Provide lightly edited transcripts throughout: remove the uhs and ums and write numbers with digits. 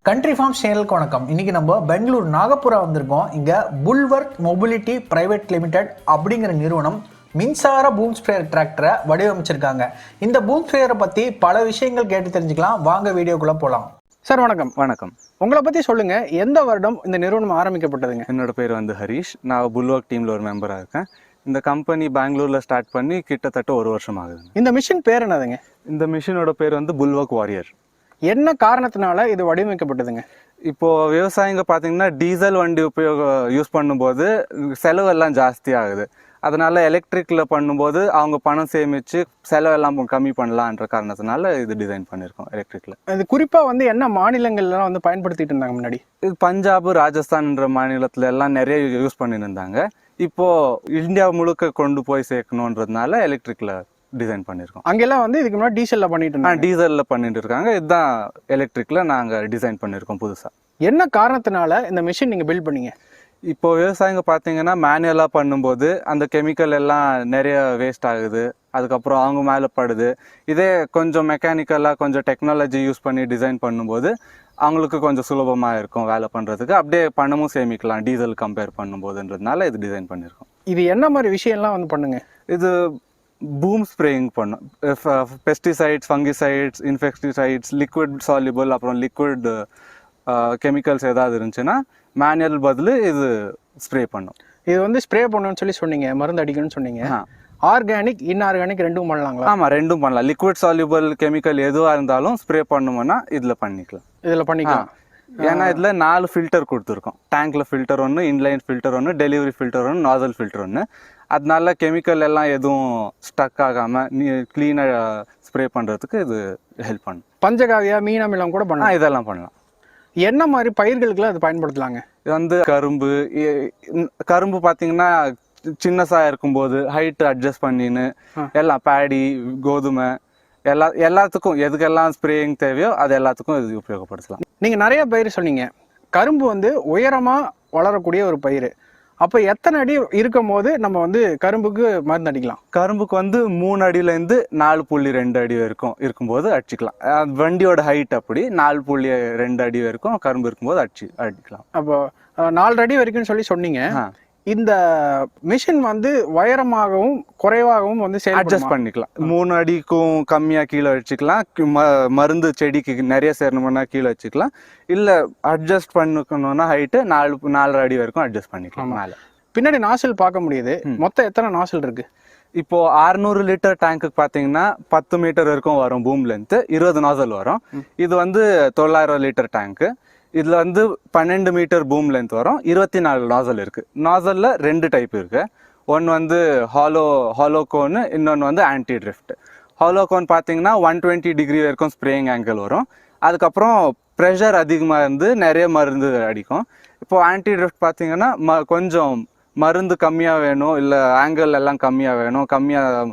Country Farms சேனலுக்கு வணக்கம். இன்னைக்கு நம்ம பெங்களூர் நாகப்புரா வந்திருக்கோம். இங்க Bullwork Mobility Pvt Ltd அப்படிங்கிற நிறுவனம் மின்சார பூம் ஸ்ப்ரேயர் டிராக்டரை வடிவமைச்சிருக்காங்க. இந்த பூம் ஸ்ப்ரேயரை பத்தி பல விஷயங்கள் கேட்டு தெரிஞ்சுக்கலாம். வாங்க வீடியோக்குள்ள போலாம். சார் வணக்கம். வணக்கம். உங்களை பத்தி சொல்லுங்க. எந்த வருடம் இந்த நிறுவனம் ஆரம்பிக்கப்பட்டதுங்க? என்னோட பேர் வந்து ஹரிஷ். நான் புல்வர்க் டீம்ல ஒரு மெம்பரா இருக்கேன். இந்த கம்பெனி பெங்களூர்ல ஸ்டார்ட் பண்ணி கிட்டத்தட்ட 1 வருஷம் ஆகுது. இந்த மிஷின் பேர் என்னதுங்க? இந்த மிஷினோட பேர் வந்து புல்வர்க் வாரியர். என்ன காரணத்தினால இது வடிவமைக்கப்பட்டதுங்க? இப்போ விவசாயிங்க பார்த்தீங்கன்னா டீசல் வண்டி யூஸ் பண்ணும்போது செலவெல்லாம் ஜாஸ்தி ஆகுது. அதனால எலக்ட்ரிக்ல பண்ணும்போது அவங்க பணம் சேமிச்சு செலவெல்லாம் கம்மி பண்ணலான்ற காரணத்தினால இது டிசைன் பண்ணியிருக்கோம் எலக்ட்ரிக்ல. இது குறிப்பா வந்து என்ன மாநிலங்கள்லாம் வந்து பயன்படுத்திட்டு இருந்தாங்க முன்னாடி? இது பஞ்சாப், ராஜஸ்தான்ன்ற மாநிலத்துல எல்லாம் நிறைய யூஸ் பண்ணிட்டு இருந்தாங்க. இப்போ இந்தியா முழுக்க கொண்டு போய் சேர்க்கணுன்றதுனால எலக்ட்ரிக்ல டிசைன் பண்ணியிருக்கோம். அங்கெல்லாம் வந்து இதுக்கு முன்னாடி டீசல்ல பண்ணிட்டு இருந்தாங்க. டீசல்ல பண்ணிட்டு இருக்காங்க. இதுதான் எலக்ட்ரிக்ல நாங்க டிசைன் பண்ணியிருக்கோம் புதுசா. என்ன காரணத்தினால இந்த மிஷின் நீங்க பில்ட் பண்ணீங்க? இப்போ விவசாயிங்க பார்த்தீங்கன்னா மேனுவலாக பண்ணும்போது அந்த கெமிக்கல் எல்லாம் நிறைய வேஸ்ட் ஆகுது. அதுக்கப்புறம் அவங்க மேலே படுது. இதே கொஞ்சம் மெக்கானிக்கலாக கொஞ்சம் டெக்னாலஜி யூஸ் பண்ணி டிசைன் பண்ணும்போது அவங்களுக்கு கொஞ்சம் சுலபமாக இருக்கும் வேலை பண்ணுறதுக்கு. அப்படியே பணமும் சேமிக்கலாம் டீசல் கம்பேர் பண்ணும்போதுன்றதுனால இது டிசைன் பண்ணியிருக்கோம். இது என்ன மாதிரி விஷயம்லாம் வந்து பண்ணுங்க? இது பூம் ஸ்ப்ரேயிங் பண்ணும். பெஸ்டிசைட்ஸ், ஃபங்கிசைட்ஸ், இன்ஃபெக்டிசைட்ஸ், லிக்விட் சால்யூபிள், அப்புறம் லிக்விட் கெமிக்கல்ஸ் ஏதாவது இருந்துச்சுன்னா மேனுவல் பதில் இது ஸ்ப்ரே பண்ணும். இது வந்து ஸ்ப்ரே பண்ணணும்னு சொல்லி சொன்னீங்க, மருந்து அடிக்கணும்னு சொன்னீங்க. ஆர்கானிக், இன்ஆர்கானிக் ரெண்டும் பண்ணலாங்களா? ஆமாம், ரெண்டும் பண்ணலாம். லிக்விட் சால்யூபிள் கெமிக்கல் எதுவாக இருந்தாலும் ஸ்ப்ரே பண்ணோம்னா இதில் பண்ணிக்கலாம். இதில் பண்ணிக்கலாம். ஏன்னா இதில் 4 ஃபில்டர் கொடுத்துருக்கோம். டேங்க்ல ஃபில்டர் ஒன்று, இன்லைன் ஃபில்டர் ஒன்று, டெலிவரி ஃபில்டர் ஒன்று, நாசல் ஃபில்டர் ஒன்று. அதனால கெமிக்கல் எல்லாம் எதுவும் ஸ்டக் ஆகாமல் க்ளீனாக ஸ்ப்ரே பண்ணுறதுக்கு இது ஹெல்ப் பண்ணும். பஞ்சகாவியா, மீனமிலம் கூட பண்ணலாம். இதெல்லாம் பண்ணலாம். என்ன மாதிரி பயிர்களுக்குலாம் அது பயன்படுத்தலாங்க? இது வந்து கரும்பு பார்த்தீங்கன்னா சின்னசாக இருக்கும்போது ஹைட்டு அட்ஜஸ்ட் பண்ணின்னு எல்லாம் பேடி, கோதுமை எல்லாத்துக்கும் எதுக்கெல்லாம் ஸ்ப்ரேயிங் தேவையோ அது எல்லாத்துக்கும் இது உபயோகப்படுத்தலாம். நீங்கள் நிறைய பயிர் சொன்னீங்க. கரும்பு வந்து உயரமாக வளரக்கூடிய ஒரு பயிர். அப்போ எத்தனை அடி இருக்கும் போது நம்ம வந்து கரும்புக்கு மருந்து அடிக்கலாம்? கரும்புக்கு வந்து 3 அடியிலேருந்து 4.2 அடி வரைக்கும் இருக்கும்போது அடிச்சுக்கலாம். வண்டியோட ஹைட் அப்படி 4.2 அடி வரைக்கும் கரும்பு இருக்கும்போது அடிக்கலாம். அப்போ 4 அடி வரைக்கும் சொல்லி சொன்னீங்க. இந்த மிஷின் வந்து உயரமாகவும் குறைவாகவும் வந்து அட்ஜஸ்ட் பண்ணிக்கலாம். 3 அடிக்கும் கம்மியாக கீழே வச்சுக்கலாம். மருந்து செடிக்கு நிறைய சேரணும்னா கீழே வச்சுக்கலாம். இல்லை அட்ஜஸ்ட் பண்ணிக்கணும்னா ஹைட்டு 4.5 அடி வரைக்கும் அட்ஜஸ்ட் பண்ணிக்கலாம். மேலே பின்னாடி நாசில் பார்க்க முடியுது. மொத்தம் எத்தனை நாசில் இருக்கு? இப்போ 600 லிட்டர் டேங்க்கு பார்த்தீங்கன்னா 10 மீட்டர் வரைக்கும் வரும் பூம் லென்த்து, 20 நாசல் வரும். இது வந்து 900 லிட்டர் டேங்க்கு. இதில் வந்து 12 மீட்டர் பூம் லென்த் வரும். 24 நாசல் இருக்குது. நாசலில் 2 டைப் இருக்குது. ஒன்று வந்து ஹாலோ கோனு, இன்னொன்று வந்து ஆன்டி ட்ரிஃப்ட். ஹாலோ கோன் பார்த்தீங்கன்னா 120 டிகிரி வரைக்கும் ஸ்ப்ரேயிங் ஆங்கிள் வரும். அதுக்கப்புறம் ப்ரெஷர் அதிகமாக இருந்து நிறைய மருந்து அடிக்கும். இப்போது ஆன்டி ட்ரிஃப்ட் பார்த்தீங்கன்னா கொஞ்சம் மருந்து கம்மியாக வேணும், இல்லை ஆங்கிள் எல்லாம் கம்மியாக வேணும், கம்மியாக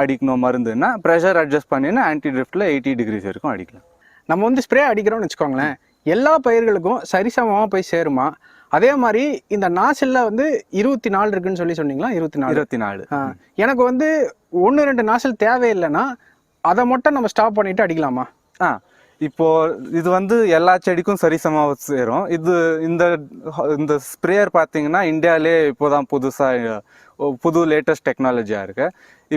அடிக்கணும் மருந்துன்னா ப்ரெஷர் அட்ஜஸ்ட் பண்ணினா ஆன்டி ட்ரிஃப்டில் 80 டிகிரிஸ் வரைக்கும் அடிக்கலாம். நம்ம வந்து ஸ்ப்ரே அடிக்கிறோம்னு வச்சுக்கோங்களேன், எல்லா பயிர்களுக்கும் சரிசமமாக போய் சேருமா? அதே மாதிரி இந்த நாசில்ல வந்து 24 இருக்குன்னு சொல்லி சொன்னீங்களா? 24. எனக்கு வந்து 1-2 நாசில் தேவையில்லைன்னா அதை மட்டும் நம்ம ஸ்டாப் பண்ணிட்டு அடிக்கலாமா? இப்போ இது வந்து எல்லா செடிக்கும் சரிசமாக சேரும். இந்த ஸ்ப்ரேயர் பார்த்தீங்கன்னா இந்தியாவிலே இப்போதான் புது லேட்டஸ்ட் டெக்னாலஜியாக இருக்கு.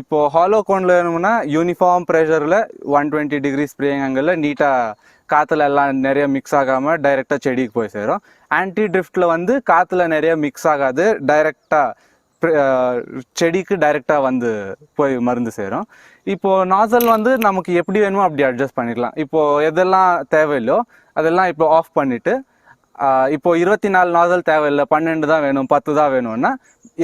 இப்போ ஹாலோ கோனில் வேணும்னா யூனிஃபார்ம் ப்ரெஷரில் 120 டிகிரி ஸ்ப்ரேயிங் ஆங்கிளில் நீட்டாக காற்றுல எல்லாம் நிறைய மிக்ஸ் ஆகாமல் டைரெக்டாக செடிக்கு போய் சேரும். ஆன்டி ட்ரிஃப்டில் வந்து காற்றுல நிறைய மிக்ஸ் ஆகாது, டைரெக்டாக செடிக்கு டைரெக்டாக வந்து போய் மருந்து சேரும். இப்போது நாசல் வந்து நமக்கு எப்படி வேணுமோ அப்படி அட்ஜஸ்ட் பண்ணிக்கலாம். இப்போது எதெல்லாம் தேவையில்லையோ அதெல்லாம் இப்போ ஆஃப் பண்ணிவிட்டு, இப்போது 24 நாசல் தேவையில்லை, 12 தான் வேணும், 10 தான் வேணும்னா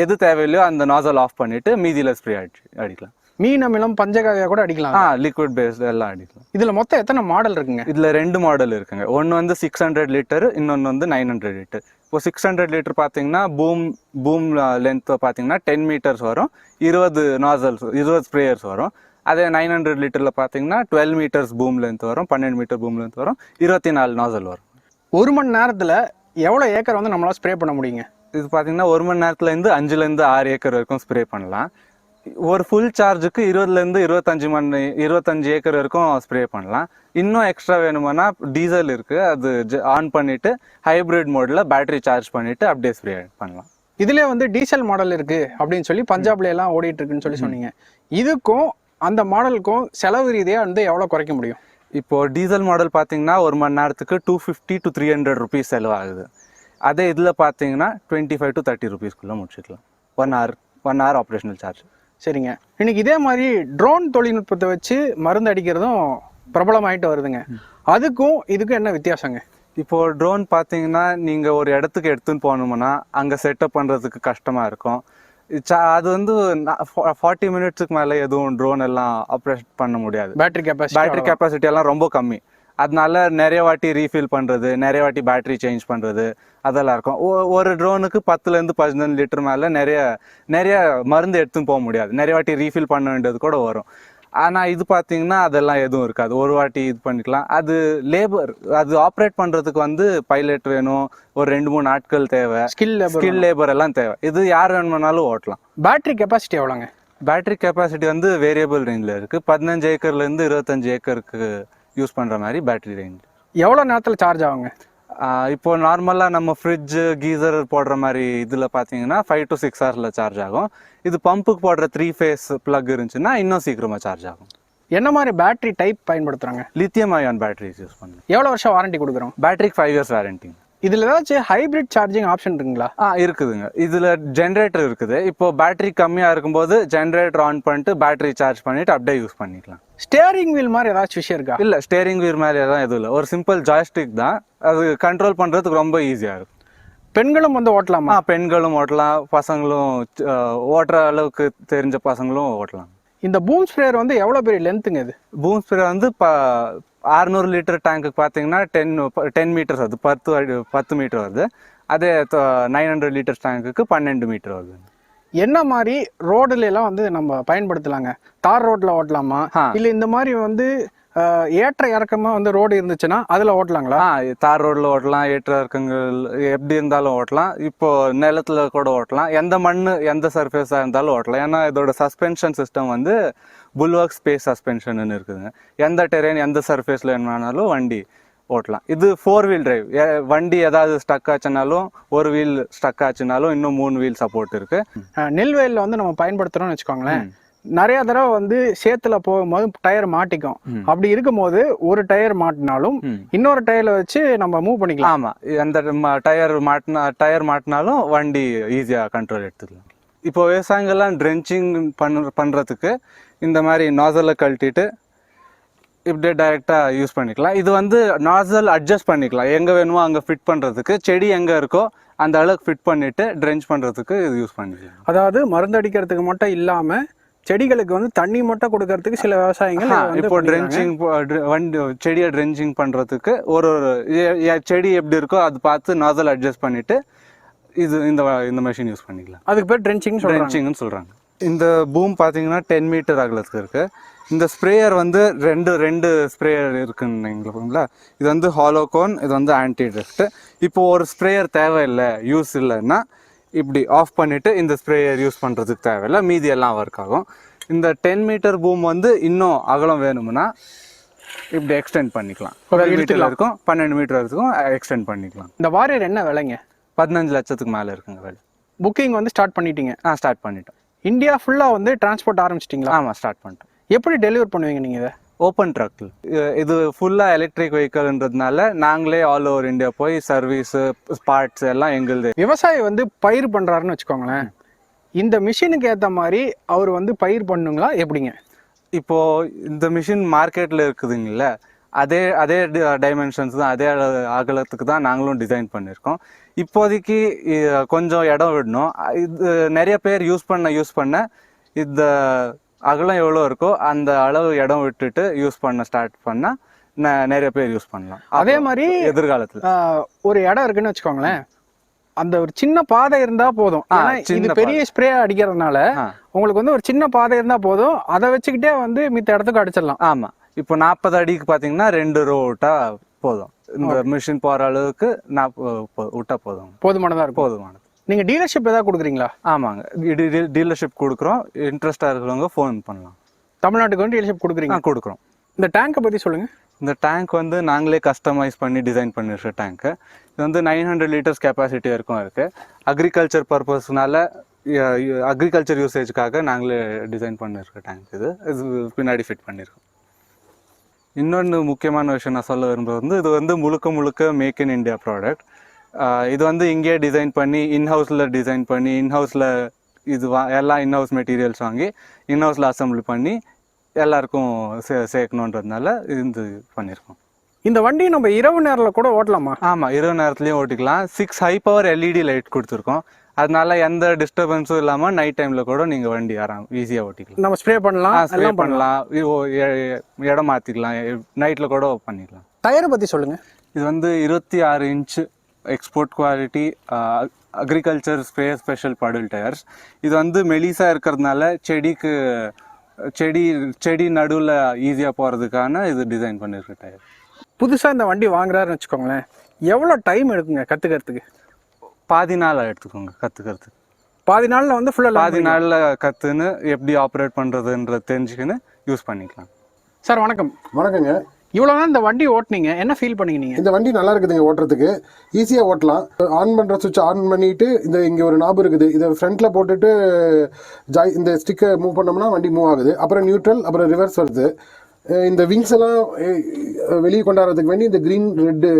எது தேவையில்லையோ அந்த நாசல் ஆஃப் பண்ணிவிட்டு மீதியில் ஸ்ப்ரே அடிக்கலாம். மீனமிலம், பஞ்சகாவியா கூட அடிக்கலாம். லிக்விட் பேஸ்ட் எல்லாம் அடிக்கலாம். இதுல மொத்தம் எத்தனை மாடல் இருக்குங்க? இதுல 2 மாடல் இருக்குங்க. ஒன்று வந்து 600 லிட்டர், இன்னொன்று வந்து 900 லிட்டர். இப்போ 600 லிட்டர் பார்த்தீங்கன்னா பூம் லென்த் பார்த்தீங்கன்னா 10 மீட்டர்ஸ் வரும், 20 நாசல்ஸ், 20 ஸ்ப்ரேயர்ஸ் வரும். அதே 900 லிட்டரில் பார்த்தீங்கன்னா 12 மீட்டர்ஸ் பூம் லென்த் வரும், 12 மீட்டர் பூம் லென்த் வரும், 24 நாசல் வரும். 1 மணி நேரத்தில் எவ்வளோ ஏக்கர் வந்து நம்மளால் ஸ்ப்ரே பண்ண முடியுங்க? இது பார்த்தீங்கன்னா 1 மணி நேரத்துலேருந்து 5-6 ஏக்கர் வரைக்கும் ஸ்ப்ரே பண்ணலாம். ஒரு ஃபுல் சார்ஜுக்கு 20லேருந்து 25 ஏக்கர் வரைக்கும் ஸ்ப்ரே பண்ணலாம். இன்னும் எக்ஸ்ட்ரா வேணுமானா டீசல் இருக்குது, அது ஆன் பண்ணிவிட்டு ஹைப்ரிட் மோடில் பேட்டரி சார்ஜ் பண்ணிவிட்டு அப்படியே ஸ்ப்ரே பண்ணலாம். இதுல வந்து டீசல் மாடல் இருக்கு அப்படின்னு சொல்லி பஞ்சாப்ல எல்லாம் ஓடிட்டு இருக்குன்னு சொல்லி சொன்னீங்க. இதுக்கும் அந்த மாடலுக்கும் செலவு ரீதியா வந்து எவ்வளவு குறைக்க முடியும்? இப்போ டீசல் மாடல் பார்த்தீங்கன்னா ஒரு மணி நேரத்துக்கு 250 to 300 ருபீஸ் செலவாகுது. அதே இதில் பார்த்தீங்கன்னா 25 to 30 ருபீஸ்க்குள்ளே முடிச்சுக்கலாம். 1 hour ஆப்ரேஷனல் சார்ஜ். சரிங்க. இன்னைக்கு இதே மாதிரி ட்ரோன் தொழில்நுட்பத்தை வச்சு மருந்து அடிக்கிறதும் பிரபலமாயிட்டு வருதுங்க. அதுக்கும் இதுக்கும் என்ன வித்தியாசங்க? இப்போ ட்ரோன் பார்த்தீங்கன்னா நீங்கள் ஒரு இடத்துக்கு எடுத்துன்னு போகணும்னா அங்கே செட்டப் பண்ணுறதுக்கு கஷ்டமாக இருக்கும். அது வந்து 40 மினிட்ஸுக்கு மேலே எதுவும் ட்ரோன் எல்லாம் ஆப்ரேட் பண்ண முடியாது. பேட்டரி கெப்பாசிட்டி எல்லாம் ரொம்ப கம்மி. அதனால நிறைய வாட்டி ரீஃபில் பண்ணுறது, நிறைய வாட்டி பேட்டரி சேஞ்ச் பண்ணுறது அதெல்லாம் இருக்கும். ஒரு ட்ரோனுக்கு 10லேருந்து 15 லிட்டர் மேலே நிறைய மருந்து எடுத்துன்னு போக முடியாது. நிறைய வாட்டி ரீஃபில் பண்ண வேண்டியது கூட வரும். ஆனால் இது பார்த்தீங்கன்னா அதெல்லாம் எதுவும் இருக்காது. ஒரு வாட்டி இது பண்ணிக்கலாம். அது லேபர், அது ஆப்ரேட் பண்ணுறதுக்கு வந்து பைலட் வேணும், ஒரு 2-3 ஆட்கள் தேவை, ஸ்கில் லேபர் எல்லாம் தேவை. இது யார் வேணுமானாலும் ஓட்டலாம். பேட்டரி கெப்பாசிட்டி எவ்வளோங்க? பேட்டரி கெப்பாசிட்டி வந்து வேரியபிள் ரேஞ்சில் இருக்குது. 15 ஏக்கர்லேருந்து 25 ஏக்கருக்கு யூஸ் பண்ணுற மாதிரி பேட்டரி ரேஞ்ச். எவ்வளோ நேரத்தில் சார்ஜ் ஆகுங்க? இப்போ நார்மலாக நம்ம ஃப்ரிட்ஜு கீசர் போடுற மாதிரி இதில் பார்த்தீங்கன்னா 5 to 6 ஹவர்ஸில் சார்ஜ் ஆகும். இது பம்புக்கு போடுற 3 phase பிளக் இருந்துச்சுன்னா இன்னும் சீக்கிரமாக சார்ஜ் ஆகும். என்ன மாதிரி பேட்டரி டைப் பயன்படுத்துகிறாங்க? லித்தியம் அயான் பேட்டரிஸ் யூஸ் பண்ணுறோம். எவ்வளோ வருஷம் வாரண்டி கொடுக்குறோம்? பேட்டரிக்கு 5 years வாரண்டி. இதில் ஏதாச்சும் ஹைப்ரிட் சார்ஜிங் ஆப்ஷன் இருக்குங்களா? இருக்குதுங்க. இதில் ஜென்ரேட்டர் இருக்குது. இப்போ பேட்டரி கம்மியாக இருக்கும்போது ஜென்ரேட்டர் ஆன் பண்ணிட்டு பேட்டரி சார்ஜ் பண்ணிட்டு அப்படியே யூஸ் பண்ணிக்கலாம். ஸ்டேரிங் வீல் மாதிரி ஏதாச்சும் விஷயம் இருக்கா? இல்லை, ஸ்டேரிங் வீல் மாதிரி எதுவும் இல்லை. ஒரு சிம்பிள் ஜாய்ஸ்டிக் தான். அது கண்ட்ரோல் பண்ணுறதுக்கு ரொம்ப ஈஸியாக இருக்கும். பெண்களும் வந்து ஓட்டலாமா? பெண்களும் ஓட்டலாம், பசங்களும் ஓட்டுற அளவுக்கு தெரிஞ்ச பசங்களும் ஓட்டலாம். இந்த பூம் ஸ்ப்ரேயர் வந்து எவ்வளோ பெரிய லென்த்துங்க? இது பூம் ஸ்ப்ரேயர் வந்து 600 லிட்டர் டேங்க்குக்கு பார்த்தீங்கன்னா 10 மீட்டர்ஸ் வருது, 10 மீட்டர் வருது. அதே 900 லிட்டர் டேங்க்குக்கு 12 மீட்டர் வருது. என்ன மாதிரி ரோடுல எல்லாம் வந்து நம்ம பயன்படுத்தலாங்க? தார் ரோட்ல ஓட்டலாமா, இல்லை இந்த மாதிரி வந்து ஏற்ற இறக்கமா வந்து ரோடு இருந்துச்சுன்னா அதில் ஓட்டலாங்களா? தார் ரோடில் ஓட்டலாம், ஏற்ற இறக்கங்கள் எப்படி இருந்தாலும் ஓட்டலாம். இப்போ நிலத்துல கூட ஓட்டலாம். எந்த மண் எந்த சர்ஃபேஸாக இருந்தாலும் ஓட்டலாம். ஏன்னா இதோட சஸ்பென்ஷன் சிஸ்டம் வந்து புல்வர்க் ஸ்பேஸ் சஸ்பென்ஷன் இருக்குதுங்க. எந்த டெரெயின் எந்த சர்ஃபேஸில் வேணாலும் வண்டி ஓட்டலாம். இது 4 wheel டிரைவ். வண்டி ஏதாவது ஸ்டக் ஆச்சுனாலும், ஒரு வீல் ஸ்டக் ஆச்சுனாலும் இன்னும் 3 வீல் சப்போர்ட் இருக்கு. நெல் வயலில் வந்து நம்ம பயன்படுத்துகிறோம்னு வச்சுக்கோங்களேன். நிறைய தடவை வந்து சேத்துல போகும்போது டயர் மாட்டிக்கும். அப்படி இருக்கும்போது ஒரு டயர் மாட்டினாலும் இன்னொரு டயர்ல வச்சு நம்ம மூவ் பண்ணிக்கலாம். ஆமா, அந்த டயர் மாட்டினாலும் வண்டி ஈஸியா கண்ட்ரோல் எடுத்துக்கலாம். இப்போ விவசாயிகள்லாம் ட்ரென்ச்சிங் பண்றதுக்கு இந்த மாதிரி நாசலை கழட்டிட்டு இப்படியே டைரக்டா யூஸ் பண்ணிக்கலாம். இது வந்து நாசல் அட்ஜஸ்ட் பண்ணிக்கலாம், எங்க வேணுமோ அங்க ஃபிட் பண்றதுக்கு. செடி எங்க இருக்கோ அந்த அளவுக்கு ஃபிட் பண்ணிட்டு ட்ரென்ச் பண்றதுக்கு இது யூஸ் பண்ணிக்கலாம். அதாவது மருந்து அடிக்கிறதுக்கு மட்டும் இல்லாம செடிகளுக்கு வந்து தண்ணி மட்டும் கொடுக்கறதுக்கு சில விவசாயிகள் இப்போ ட்ரென்ச்சிங் செடியை ட்ரென்ச்சிங் பண்றதுக்கு ஒரு செடி எப்படி இருக்கோ அது பார்த்து நாசல் அட்ஜஸ்ட் பண்ணிட்டு இது இந்த மெஷின் யூஸ் பண்ணிக்கலாம். அதுக்கு பேர் ட்ரென்ச்சிங்னு சொல்றாங்க. இந்த பூம் பார்த்தீங்கன்னா 10 மீட்டர் அகலத்துக்கு இருக்கு. இந்த ஸ்ப்ரேயர் வந்து ரெண்டு ஸ்ப்ரேயர் இருக்குங்களா. இது வந்து ஹாலோகோன், இது வந்து ஆன்டி ட்ரிஃப்ட். இப்போ ஒரு ஸ்ப்ரேயர் தேவையில்லை, யூஸ் இல்லைன்னா இப்படி ஆஃப் பண்ணிட்டு இந்த ஸ்ப்ரேயர் யூஸ் பண்ணுறதுக்கு தேவையில்லை, மீதி எல்லாம் ஒர்க் ஆகும். இந்த 10 மீட்டர் பூம் வந்து இன்னும் அகலம் வேணும்னா இப்படி எக்ஸ்டெண்ட் பண்ணிக்கலாம். 12 மீட்டர் இருக்கும், 12 மீட்டர் இருக்கும், எக்ஸ்டெண்ட் பண்ணிக்கலாம். இந்த வாரியர் என்ன விலைங்க? 15 லட்சத்துக்கு மேலே இருக்குங்க விலை. புக்கிங் வந்து ஸ்டார்ட் பண்ணிட்டீங்க? ஸ்டார்ட் பண்ணிட்டோம். இந்தியா ஃபுல்லாக வந்து டிரான்ஸ்போர்ட் ஆரம்பிச்சிட்டிங்களா? ஆமாம், ஸ்டார்ட் பண்ணிட்டோம். எப்படி டெலிவர் பண்ணுவீங்க நீங்கள் இதை? Open truck. இது ஃபுல்லாக எலக்ட்ரிக் வெஹிக்கல்ன்றதுனால நாங்களே ஆல் ஓவர் இந்தியா போய் சர்வீஸு பார்ட்ஸ் எல்லாம் எங்களுது. விவசாயி வந்து பயிர் பண்ணுறாருன்னு வச்சுக்கோங்களேன், இந்த மிஷினுக்கு ஏற்ற மாதிரி அவர் வந்து பயிர் பண்ணுங்களா எப்படிங்க? இப்போது இந்த மிஷின் மார்க்கெட்டில் இருக்குதுங்கள, அதே டைமென்ஷன்ஸ் தான், அதே அகலத்துக்கு தான் நாங்களும் டிசைன் பண்ணியிருக்கோம். இப்போதைக்கு கொஞ்சம் இடம் விடணும். இது நிறைய பேர் யூஸ் பண்ண இந்த அகலம் எவ்வளோ இருக்கோ அந்த அளவு இடம் விட்டுட்டு யூஸ் பண்ண ஸ்டார்ட் பண்ணால் நிறைய பேர் யூஸ் பண்ணலாம். அதே மாதிரி எதிர்காலத்தில் ஒரு இடம் இருக்குன்னு வச்சுக்கோங்களேன், அந்த ஒரு சின்ன பாதை இருந்தா போதும். இது பெரிய ஸ்ப்ரே அடிக்கிறதுனால உங்களுக்கு வந்து ஒரு சின்ன பாதை இருந்தா போதும், அதை வச்சுக்கிட்டே வந்து மித்த இடத்துக்கு அடிச்சிடலாம். ஆமா, இப்போ 40 அடிக்கு பாத்தீங்கன்னா 2 ரோ விட்டா போதும். இந்த மிஷின் போற அளவுக்கு விட்டா போதுமானதா இருக்கும். நீங்கள் டீலர்ஷிப் ஏதாவது கொடுக்குறீங்களா? ஆமாங்க, டீலர்ஷிப் கொடுக்குறோம். இன்ட்ரெஸ்டாக இருக்கிறவங்க ஃபோன் பண்ணலாம். தமிழ்நாட்டுக்கு வந்து டீலர்ஷிப் கொடுக்குறீங்க? கொடுக்குறோம். இந்த டேங்கை பற்றி சொல்லுங்கள். இந்த டேங்க் வந்து நாங்களே கஸ்டமைஸ் பண்ணி டிசைன் பண்ணிடுற டேங்க்கு. இது வந்து 900 லிட்டர்ஸ் கெப்பாசிட்டி வரைக்கும் இருக்குது. அக்ரிகல்ச்சர் பர்பஸ்னால அக்ரிகல்ச்சர் யூசேஜுக்காக நாங்களே டிசைன் பண்ணியிருக்க டேங்க். இது பின்னாடி ஃபிட் பண்ணியிருக்கோம். இன்னொன்று முக்கியமான விஷயம் நான் சொல்ல விரும்புகிறது வந்து, இது வந்து முழுக்க மேக் இன் இந்தியா ப்ராடக்ட். இது வந்து இங்கேயே டிசைன் பண்ணி இன்ஹவுஸில் டிசைன் பண்ணி இன்ஹவுஸில் எல்லாம் இன்ஹவுஸ் மெட்டீரியல்ஸ் வாங்கி இன்ஹவுஸில் அசம்பிள் பண்ணி எல்லாருக்கும் சேர்க்கணுன்றதுனால இது பண்ணியிருக்கோம். இந்த வண்டி நம்ம இரவு நேரில் கூட ஓட்டலாமா? ஆமாம், இரவு நேரத்துலையும் ஓட்டிக்கலாம். 6 ஹை பவர் எல்இடி லைட் கொடுத்துருக்கோம். அதனால எந்த டிஸ்டர்பன்ஸும் இல்லாமல் நைட் டைமில் கூட நீங்கள் வண்டி ஈஸியாக ஓட்டிக்கலாம். நம்ம ஸ்ப்ரே பண்ணலாம், ஸ்ப்ரே பண்ணலாம், இடம் மாற்றிக்கலாம், நைட்டில் கூட பண்ணிக்கலாம். டயரை பற்றி சொல்லுங்கள். இது வந்து 26 inch export quality agriculture special படல் டயர்ஸ். இது வந்து மெலிசாக இருக்கிறதுனால செடி நடுவில் ஈஸியாக போகிறதுக்கான இது டிசைன் பண்ணியிருக்க டயர். புதுசாக இந்த வண்டி வாங்குறாருன்னு வச்சுக்கோங்களேன், எவ்வளோ டைம் எடுக்குங்க கற்றுக்கிறதுக்கு? பாதி நாள் எடுத்துக்கோங்க கற்றுக்கிறதுக்கு. பாதி நாளில் வந்து ஃபுல்லாக பாதி நாளில் கற்றுன்னு எப்படி ஆப்ரேட் பண்ணுறதுன்ற தெரிஞ்சுக்கின்னு யூஸ் பண்ணிக்கலாம். சார் வணக்கம். வணக்கங்க. இவ்வளோ தான் இந்த வண்டி ஓட்டினீங்க, என்ன ஃபீல் பண்ணீங்க நீங்கள்? இந்த வண்டி நல்லா இருக்குதுங்க, ஓட்டுறதுக்கு ஈஸியாக ஓட்டலாம். ஆன் பண்ணுற சுவிட்ச் ஆன் பண்ணிவிட்டு இங்கே ஒரு நாபு இருக்குது, இதை ஃப்ரண்ட்டில் போட்டுட்டு இந்த ஸ்டிக்கை மூவ் பண்ணோம்னா வண்டி மூவ் ஆகுது. அப்புறம் நியூட்ரல், அப்புறம் ரிவர்ஸ் வருது. இந்த விங்ஸ் எல்லாம் வெளியே கொண்டாடுறதுக்கு வேண்டி இந்த க்ரீன் ரெட்டு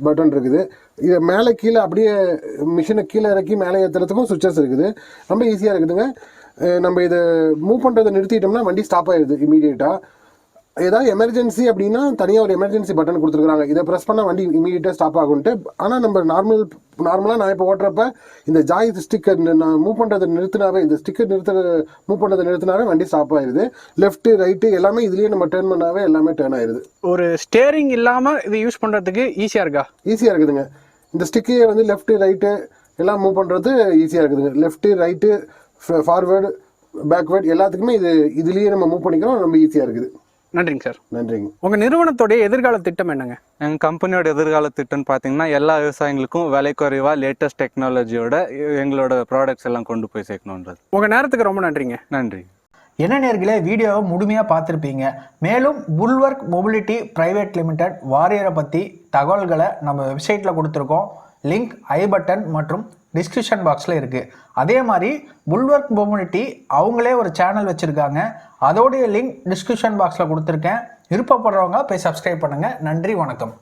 பட்டன் இருக்குது. இதை மேலே கீழே அப்படியே மிஷினை கீழே இறக்கி மேலே ஏற்றுறதுக்கும் சுவிச்சஸ் இருக்குது. ரொம்ப ஈஸியாக இருக்குதுங்க. நம்ம இதை மூவ் பண்ணுறதை நிறுத்திட்டோம்னா வண்டி ஸ்டாப் ஆயிடுது இமீடியட்டாக. ஏதாவது எமர்ஜென்சி அப்படின்னா தனியாக ஒரு எமர்ஜென்சி பட்டன் கொடுத்துருக்காங்க, இதை ப்ரெஸ் பண்ணால் வண்டி இமீடியட்டாக ஸ்டாப் ஆகும்ட்டு. ஆனால் நம்ம நார்மலாக நான் இப்போ ஓட்டுறப்ப இந்த ஜாய் ஸ்டிக்கர் நான் மூவ் பண்ணுறதை நிறுத்தினாவே, இந்த ஸ்டிக்கர் மூவ் பண்ணுறதை நிறுத்தினாவே வண்டி ஸ்டாப் ஆயிடுது. லெஃப்ட்டு ரைட்டு எல்லாமே இதுலேயே நம்ம டேர்ன் பண்ணாவே எல்லாமே டேர்ன் ஆயிடுது. ஒரு ஸ்டேரிங் இல்லாமல் இது யூஸ் பண்ணுறதுக்கு ஈஸியாக இருக்கா? ஈஸியாக இருக்குதுங்க. இந்த ஸ்டிக்கையே வந்து லெஃப்ட்டு ரைட்டு எல்லாம் மூவ் பண்ணுறது ஈஸியாக இருக்குதுங்க. லெஃப்ட்டு ரைட்டு ஃபார்வேர்டு பேக்வேர்டு எல்லாத்துக்குமே இதுலேயே நம்ம மூவ் பண்ணிக்கிறோம், ரொம்ப ஈஸியாக இருக்குது. நன்றிங்க சார். நன்றிங்க. உங்கள் நிறுவனத்தோடைய எதிர்கால திட்டம் என்னங்க? எங்கள் கம்பெனியோட எதிர்கால திட்டம்னு பார்த்தீங்கன்னா, எல்லா விவசாயிகளுக்கும் விலை குறைவாக லேட்டஸ்ட் டெக்னாலஜியோட எங்களோட ப்ராடக்ட்ஸ் எல்லாம் கொண்டு போய் சேர்க்கணுன்றது. உங்கள் நேரத்துக்கு ரொம்ப நன்றிங்க. நன்றி. என்ன நேர்களே, வீடியோவை முழுமையாக பார்த்துருப்பீங்க. மேலும் புல்வர்க் மொபிலிட்டி பிரைவேட் லிமிடெட் வாரியரை பற்றி தகவல்களை நம்ம வெப்சைட்டில் கொடுத்துருக்கோம். லிங்க் ஐ பட்டன் மற்றும் டிஸ்கிரிப்ஷன் பாக்ஸில் இருக்குது. அதே மாதிரி புல்வர்க் மொபிலிட்டி அவங்களே ஒரு சேனல் வச்சுருக்காங்க, அதோடைய லிங்க் டிஸ்கிரிப்ஷன் பாக்ஸில் கொடுத்துருக்கேன். விருப்பப்படுறவங்க போய் சப்ஸ்கிரைப் பண்ணுங்கள். நன்றி, வணக்கம்.